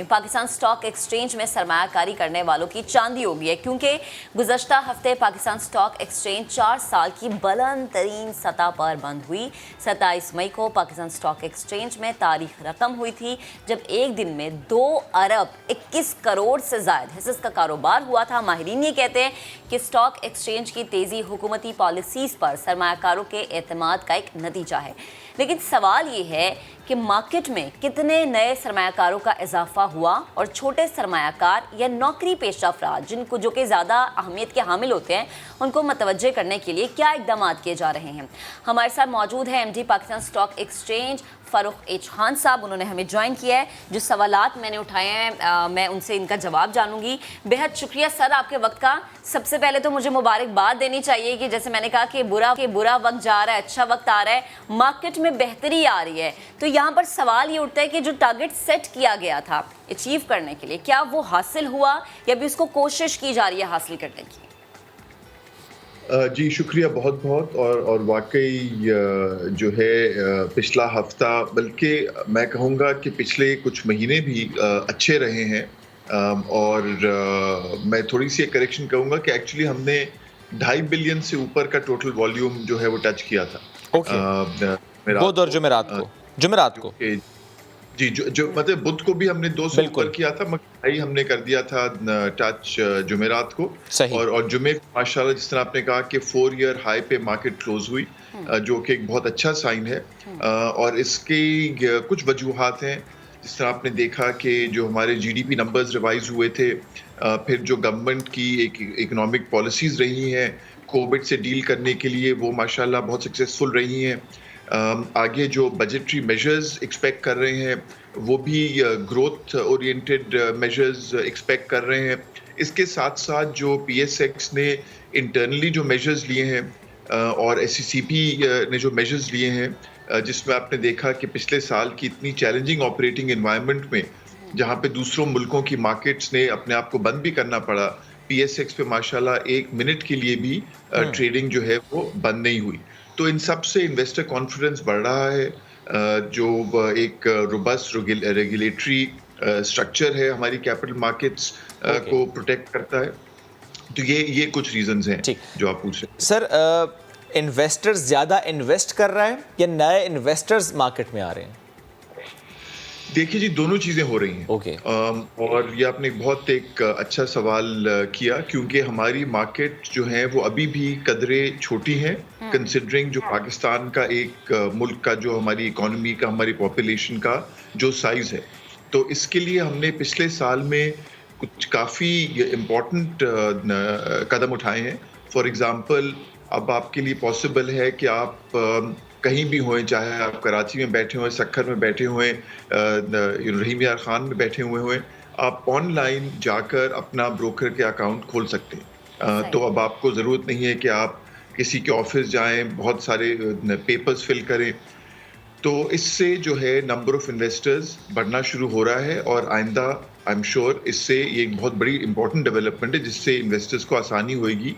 में Pakistan stock exchange में सरमायाकारी करने वालों की चांदी हो गई है, क्योंकि गुज़श्ता हफ्ते पाकिस्तान स्टॉक एक्सचेंज 4 साल की बुलंद तरीन सतह पर बंद हुई। 27 मई को पाकिस्तान स्टॉक एक्सचेंज में तारीख रकम हुई थी जब एक दिन में 2 अरब 21 करोड़ से ज़ायद हिस्से का कारोबार हुआ था। माहिरीन ये कहते हैं कि स्टॉक एक्सचेंज की तेज़ी हुकूमती पॉलिसीज़ पर सरमायाकारों के एतमाद का एक नतीजा है। लेकिन सवाल ये है कि मार्केट में कितने नए सरमायाकारों का इजाफा हुआ और छोटे सरमायाकार या नौकरी पेशा अफराद जिनको जो कि ज़्यादा अहमियत के हामिल होते हैं उनको मतवज्जे करने के लिए क्या इक़दाम किए जा रहे हैं। हमारे साथ मौजूद है MD Pakistan stock exchange Farooq H Khan साहब, उन्होंने हमें ज्वाइन किया है। जो सवालात मैंने उठाए हैं मैं उनसे इनका जवाब जानूंगी। बेहद शुक्रिया सर आपके वक्त का। सबसे पहले तो मुझे मुबारकबाद देनी चाहिए कि जैसे मैंने कहा कि बुरा वक्त जा रहा है, अच्छा वक्त आ रहा है, मार्केट में बेहतरी आ रही है। तो यहाँ पर सवाल ये उठता है कि जो टारगेट सेट किया गया था अचीव करने के लिए, क्या वो हासिल हुआ या भी उसको कोशिश की जा रही है हासिल करने की? जी शुक्रिया बहुत बहुत। और वाकई जो है पिछला हफ्ता, बल्कि मैं कहूँगा कि पिछले कुछ महीने भी अच्छे रहे हैं। और मैं थोड़ी सी एक करेक्शन कहूँगा कि एक्चुअली हमने 2.5 बिलियन से ऊपर का टोटल वॉल्यूम जो है वो टच किया था। बुध और जुमेरात को जी, जो मतलब बुध को भी हमने 2 से ऊपर किया था, मगर हमने कर दिया था टच जुमेरात को। और जुमे माशाल्लाह जिस तरह आपने कहा कि 4 ईयर हाई पे मार्केट क्लोज हुई, जो कि एक बहुत अच्छा साइन है। और इसकी कुछ वजूहात हैं। जिस तरह आपने देखा कि जो हमारे GDP नंबर्स रिवाइज हुए थे, फिर जो गवर्नमेंट की एक इकोनॉमिक पॉलिसीज रही हैं कोविड से डील करने के लिए, वो माशाल्लाह बहुत सक्सेसफुल रही हैं। आगे जो बजटरी मेजर्स एक्सपेक्ट कर रहे हैं वो भी ग्रोथ ओरिएंटेड मेजर्स एक्सपेक्ट कर रहे हैं। इसके साथ साथ जो PSX ने इंटरनली जो मेजर्स लिए हैं और SCCP ने जो मेजर्स लिए हैं, जिसमें आपने देखा कि पिछले साल की इतनी चैलेंजिंग ऑपरेटिंग एनवायरनमेंट में जहां पे दूसरों मुल्कों की मार्केट्स ने अपने आप को बंद भी करना पड़ा, PSX पे माशाल्लाह 1 मिनट के लिए भी ट्रेडिंग जो है वो बंद नहीं हुई। तो इन सब से इन्वेस्टर कॉन्फिडेंस बढ़ रहा है। जो एक रोबस्ट रेगुलेटरी स्ट्रक्चर है हमारी कैपिटल मार्केट्स को प्रोटेक्ट करता है। तो ये कुछ रीजंस हैं जो आप पूछ रहे हैं। सर, इन्वेस्टर्स ज़्यादा इन्वेस्ट कर रहे हैं या नए इन्वेस्टर्स मार्केट में आ रहे हैं? देखिए जी, दोनों चीज़ें हो रही हैं। और ये आपने बहुत एक अच्छा सवाल किया, क्योंकि हमारी मार्केट जो है वो अभी भी कदरे छोटी हैं कंसिडरिंग जो पाकिस्तान का एक मुल्क का जो हमारी इकोनॉमी का, हमारी पॉपुलेशन का जो साइज़ है। तो इसके लिए हमने पिछले साल में कुछ काफ़ी इम्पोर्टेंट कदम उठाए हैं। फॉर एग्ज़ाम्पल, अब आपके लिए पॉसिबल है कि आप कहीं भी हों, चाहे आप कराची में बैठे हुए, सक्खर में बैठे हुए, रहीम यार खान में बैठे हुए, आप ऑनलाइन जाकर अपना ब्रोकर के अकाउंट खोल सकते हैं। तो अब आपको ज़रूरत नहीं है कि आप किसी के ऑफिस जाएं, बहुत सारे पेपर्स फिल करें। तो इससे जो है नंबर ऑफ इन्वेस्टर्स बढ़ना शुरू हो रहा है और आइंदा आई एम श्योर इससे ये एक बहुत बड़ी इंपॉर्टेंट डेवलपमेंट है, जिससे इन्वेस्टर्स को आसानी होगी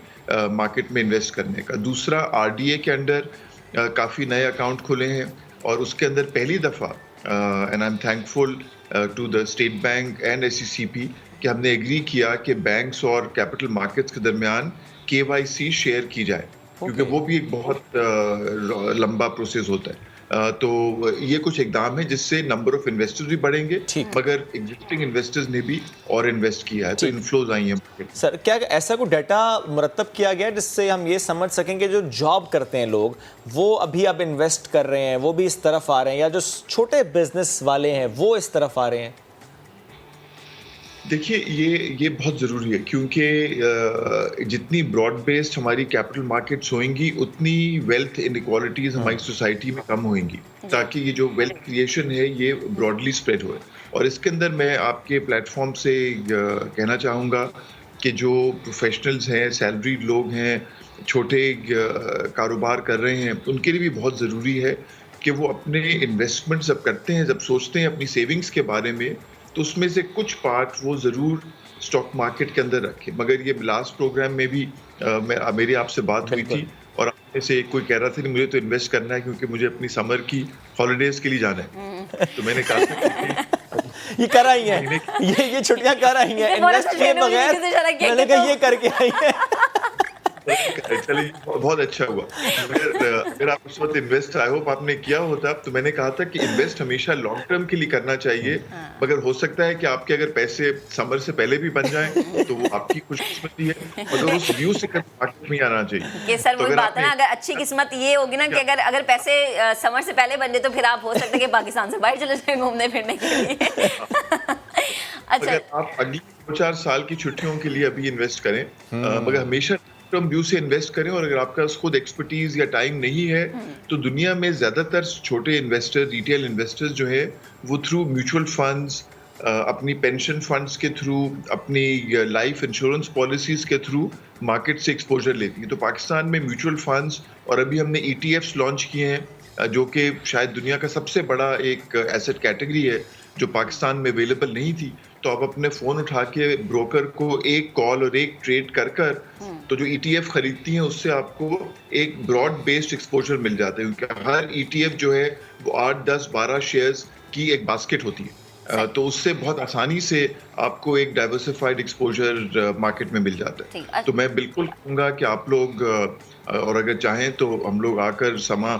मार्केट में इन्वेस्ट करने का। दूसरा, RDA के अंडर काफ़ी नए अकाउंट खुले हैं और उसके अंदर पहली दफ़ा and I am thankful to the State Bank and SCCP कि हमने एग्री किया कि बैंक्स और कैपिटल मार्केट्स के दरमियान KYC शेयर की जाए, क्योंकि वो भी एक बहुत लंबा प्रोसेस होता है। तो ये कुछ इकदाम है जिससे नंबर ऑफ इन्वेस्टर्स भी बढ़ेंगे, मगर एग्जिस्टिंग इन्वेस्टर्स ने भी और इन्वेस्ट किया है, तो इनफ्लोज आई हैं। सर, क्या ऐसा कोई डाटा मुरतब किया गया है जिससे हम ये समझ सकेंगे जो जॉब करते हैं लोग वो अभी अब इन्वेस्ट कर रहे हैं, वो भी इस तरफ आ रहे हैं, या जो छोटे बिजनेस वाले हैं वो इस तरफ आ रहे हैं? देखिए, ये बहुत ज़रूरी है, क्योंकि जितनी ब्रॉड बेस्ड हमारी कैपिटल मार्केट्स होंगी उतनी वेल्थ इनइक्वालिटीज़ हमारी सोसाइटी में कम होंगी, ताकि ये जो वेल्थ क्रिएशन है ये ब्रॉडली स्प्रेड हो। और इसके अंदर मैं आपके प्लेटफॉर्म से कहना चाहूँगा कि जो प्रोफेशनल्स हैं, सैलरीड लोग हैं, छोटे कारोबार कर रहे हैं, उनके लिए भी बहुत ज़रूरी है कि वो अपने इन्वेस्टमेंट जब करते हैं, जब सोचते हैं अपनी सेविंग्स के बारे में, तो उसमें से कुछ पार्ट वो ज़रूर स्टॉक मार्केट के अंदर रखें। मगर ये लास्ट प्रोग्राम में भी मेरी आपसे बात हुई थी और आप में से कोई कह रहा था कि मुझे तो इन्वेस्ट करना है क्योंकि मुझे अपनी समर की हॉलीडेज के लिए जाना है। तो मैंने कहा था ये कर आई हैं, ये छुट्टियां कर आई हैं इन्वेस्ट किए बगैर, मैंने कहा ये करके आई हैं। चलिए बहुत अच्छा हुआ। अगर आप उस वक्त इन्वेस्ट आई होप आपने किया होता, तो मैंने कहा था कि इन्वेस्ट हमेशा लॉन्ग टर्म के लिए करना चाहिए, मगर हो सकता है कि आपके अगर पैसे समर से पहले भी बन जाएं तो वो आपकी खुशकिस्मती है, मगर उस व्यू से मार्केट में आना चाहिए। कि सर वही बात है ना, अगर अच्छी किस्मत ये होगी ना कि अगर पैसे समर से पहले बन जाए तो फिर आप हो सकता है कि पाकिस्तान से बाहर चले जाए घूमने फिरने के लिए। अच्छा, अगर आप अगली 2-4 साल की छुट्टियों के लिए अभी इन्वेस्ट करें, मगर हमेशा टर्म व्यू से इन्वेस्ट करें, और अगर आपका खुद एक्सपर्टीज या टाइम नहीं है तो दुनिया में ज्यादातर छोटे इन्वेस्टर, रिटेल इन्वेस्टर्स जो है वो थ्रू म्यूचुअल फंड्स, अपनी पेंशन फंड्स के थ्रू, अपनी लाइफ इंश्योरेंस पॉलिसीज के थ्रू मार्केट से एक्सपोजर लेती है। तो पाकिस्तान में म्यूचुअल फंड्स और अभी हमने ETFs लॉन्च किए हैं जो कि शायद दुनिया का सबसे बड़ा एक एसेट कैटेगरी है जो पाकिस्तान में अवेलेबल नहीं थी। तो आप अपने फोन उठा के ब्रोकर को एक कॉल और एक ट्रेड कर तो जो ETF खरीदती हैं उससे आपको एक ब्रॉड बेस्ड एक्सपोजर मिल जाता है, क्योंकि हर ETF जो है वो 8, 10, 12 शेयर्स की एक बास्केट होती है। तो उससे बहुत आसानी से आपको एक डाइवर्सिफाइड एक्सपोजर मार्केट में मिल जाता है। तो मैं बिल्कुल कहूँगा कि आप लोग और अगर चाहें तो हम लोग आकर समा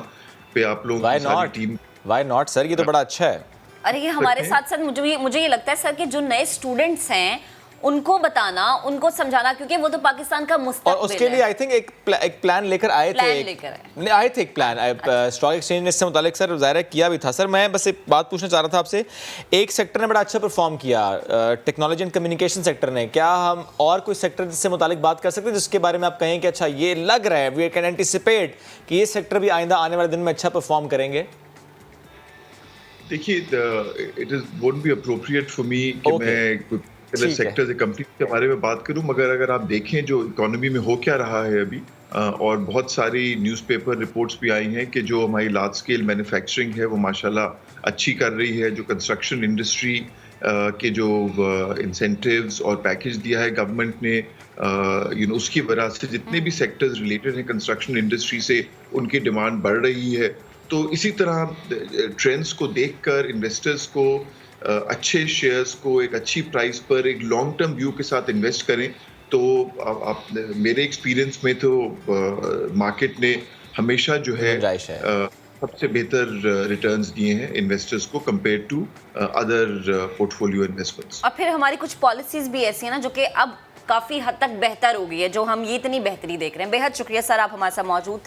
पे आप लोग सारी टीम। व्हाई नॉट सर, ये तो बड़ा अच्छा है। अरे ये हमारे साथ साथ मुझे ये लगता है सर कि जो नए स्टूडेंट्स हैं उनको बताना, उनको समझाना, क्योंकि वो तो पाकिस्तान का मुस्तकबिल है। और उसके लिए आई थिंक एक प्लान लेकर आए थे, एक प्लान स्टॉक एक्सचेंज ने इससे मुतालिक सर ज़ाहिर किया भी था। सर मैं बस एक बात पूछना चाह रहा था आपसे, एक सेक्टर ने बड़ा अच्छा परफॉर्म किया, टेक्नोलॉजी एंड कम्युनिकेशन सेक्टर ने, क्या हम और कोई सेक्टर जिससे मुतालिक बात कर सकते हैं जिसके बारे में आप कहें कि अच्छा ये लग रहा है, वी कैन एंटिसिपेट कि ये सेक्टर भी आइंदा आने वाले दिन में अच्छा परफॉर्म करेंगे? देखिए, it won't be appropriate for me कि मैं सेक्टर से कंपनी के बारे में बात करूं, मगर अगर आप देखें जो इकोनॉमी में हो क्या रहा है अभी, और बहुत सारी न्यूज़पेपर रिपोर्ट्स भी आई हैं कि जो हमारी लार्ज स्केल मैन्युफैक्चरिंग है वो माशाल्लाह अच्छी कर रही है। जो कंस्ट्रक्शन इंडस्ट्री के जो इंसेंटिव्स और पैकेज दिया है गवर्नमेंट ने, उसकी वजह से जितने भी सेक्टर्स रिलेटेड हैं कंस्ट्रक्शन इंडस्ट्री से, उनकी डिमांड बढ़ रही है। तो इसी तरह ट्रेंड्स को देखकर इन्वेस्टर्स को अच्छे शेयर्स को एक अच्छी प्राइस पर एक लॉन्ग टर्म व्यू के साथ इन्वेस्ट करें। तो आप मेरे एक्सपीरियंस में तो मार्केट ने हमेशा जो है सबसे बेहतर रिटर्न्स दिए हैं इन्वेस्टर्स को compare to other portfolio investments. और फिर हमारी कुछ पॉलिसीज भी ऐसी है ना जो कि अब काफ़ी हद तक बेहतर हो गई है, जो हम ये इतनी बेहतरी देख रहे हैं। बेहद शुक्रिया सर, आप हमारे साथ मौजूद थे।